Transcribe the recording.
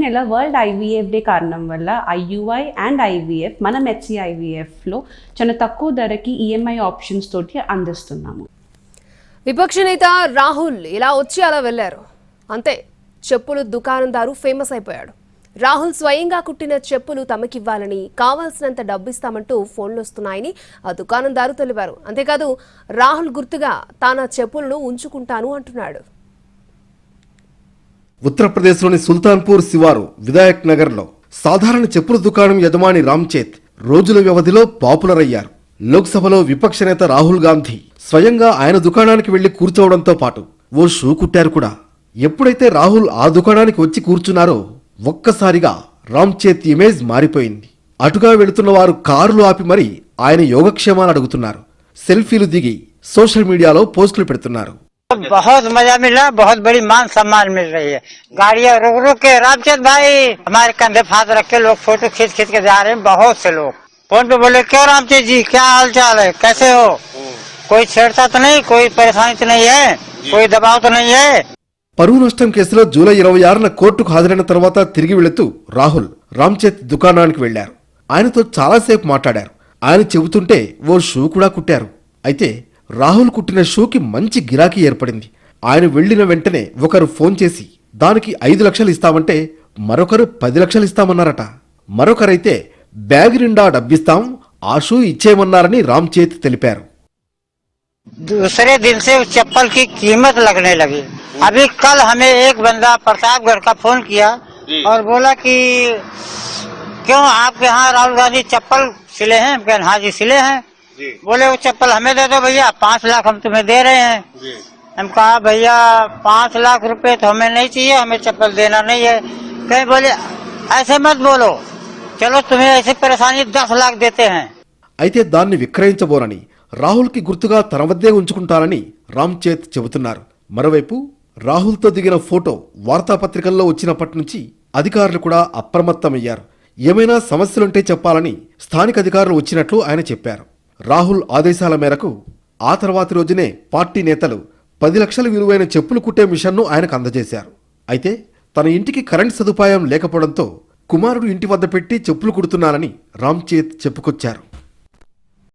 నెల world IVF day కారణం వల్ల ఐయుఐ అండ్ ఐవీఎఫ్ మన HCIVFలో చాలా తక్కువ ధరకి ఈఎంఐ ఆప్షన్స్ తోటి అందిస్తున్నాము. విపక్ష నేత రాహుల్ ఇలా వచ్చి అలా వెళ్లారు అంతే. చెప్పులు దుకాణందారు ఫేమస్ అయిపోయాడు. రాహుల్ స్వయంగా కుట్టిన చెప్పులు తమకివ్వాలని, కావాల్సినంత డబ్బు ఇస్తామంటూ ఫోన్లు వస్తున్నాయని ఆ దుకాణందారు తెలిపారు. అంతేకాదు రాహుల్ గుర్తుగా తాను చెప్పులను ఉంచుకుంటాను అంటున్నాడు. ఉత్తరప్రదేశ్లోని సుల్తాన్పూర్ శివారు విధాయక్ నగర్లో సాధారణ చెప్పుల దుకాణం యజమాని రామ్చేత్ రోజుల వ్యవధిలో పాపులర్ అయ్యారు. లోక్సభలో విపక్ష నేత రాహుల్ గాంధీ స్వయంగా ఆయన దుకాణానికి వెళ్లి కూర్చోవడంతో పాటు ఓ షూ కుట్టారు కూడా. ఎప్పుడైతే రాహుల్ ఆ దుకాణానికి వచ్చి కూర్చున్నారో ఒక్కసారిగా రామ్చేత్ ఇమేజ్ మారిపోయింది. అటుగా వెళుతున్న వారు కారులు ఆపి మరీ ఆయన యోగక్షేమాలు అడుగుతున్నారు. సెల్ఫీలు దిగి సోషల్ మీడియాలో పోస్టులు పెడుతున్నారు. बहुत मजा मिला, बहुत बड़ी मान सम्मान मिल रही है. गाड़ियां रुक रुक के रामचंद भाई हमारे कंधे हाथ रख के लोग फोटो खींच खींच के जा रहे हैं. बहुत से लोग फोन पे बोले क्यों रामचंद जी क्या हाल चाल है, कैसे हो, कोई छेड़ता तो नहीं, कोई परेशानी तो नहीं है, कोई दबाव तो नहीं है. పరువు నష్టం కేసులో జూలై 26న కోర్టుకు హాజరైన తర్వాత తిరిగి వెళుతూ రాహుల్ రామ్చేత్ దుకాణానికి వెళ్లారు. ఆయనతో చాలాసేపు మాట్లాడారు. ఆయన చెబుతుంటే ఓ షూ కూడా కుట్టారు. అయితే రాహుల్ కుట్టిన షూకి మంచి గిరాకీ ఏర్పడింది. ఆయన వెళ్లిన వెంటనే ఒకరు ఫోన్ చేసి దానికి 5 లక్షలు ఇస్తామంటే మరొకరు 10 లక్షలు ఇస్తామన్నారట. మరొకరైతే బ్యాగ్ నిండా డబ్బిస్తాం, ఆ షూ ఇచ్చేయమన్నారని రామ్చేత్ తెలిపారు. दूसरे दिन से उस चप्पल की कीमत लगने लगी. अभी कल हमें एक बंदा प्रतापगढ़ का फोन किया और बोला कि क्यों आपके यहाँ राहुल गांधी चप्पल सिले हैं. हम कहें हाँ जी सिले हैं. बोले वो चप्पल हमें दे दो भैया, 5 लाख हम तुम्हें दे रहे हैं. हम कहा भैया 5 लाख रुपए तो हमें नहीं चाहिए, हमें चप्पल देना नहीं है. कहे बोले ऐसे मत बोलो, चलो तुम्हें ऐसी परेशानी 10 लाख देते हैं. అయితే దాన్ని విక్రయించబోనని, రాహుల్కి గుర్తుగా తన వద్దే ఉంచుకుంటారని రామ్చేత్ చెబుతున్నారు. మరోవైపు రాహుల్తో దిగిన ఫోటో వార్తాపత్రికల్లో వచ్చినప్పటి నుంచి అధికారులు కూడా అప్రమత్తమయ్యారు. ఏమైనా సమస్యలుంటే చెప్పాలని స్థానిక అధికారులు వచ్చినట్లు ఆయన చెప్పారు. రాహుల్ ఆదేశాల మేరకు ఆ తర్వాతి రోజునే పార్టీ నేతలు 10 లక్షల విలువైన చెప్పులు కుట్టే మిషన్ను ఆయనకు అందజేశారు. అయితే తన ఇంటికి కరెంట్ సదుపాయం లేకపోవడంతో కుమారుడు ఇంటి వద్ద పెట్టి చెప్పులు కుడుతున్నానని రామ్చేత్ చెప్పుకొచ్చారు.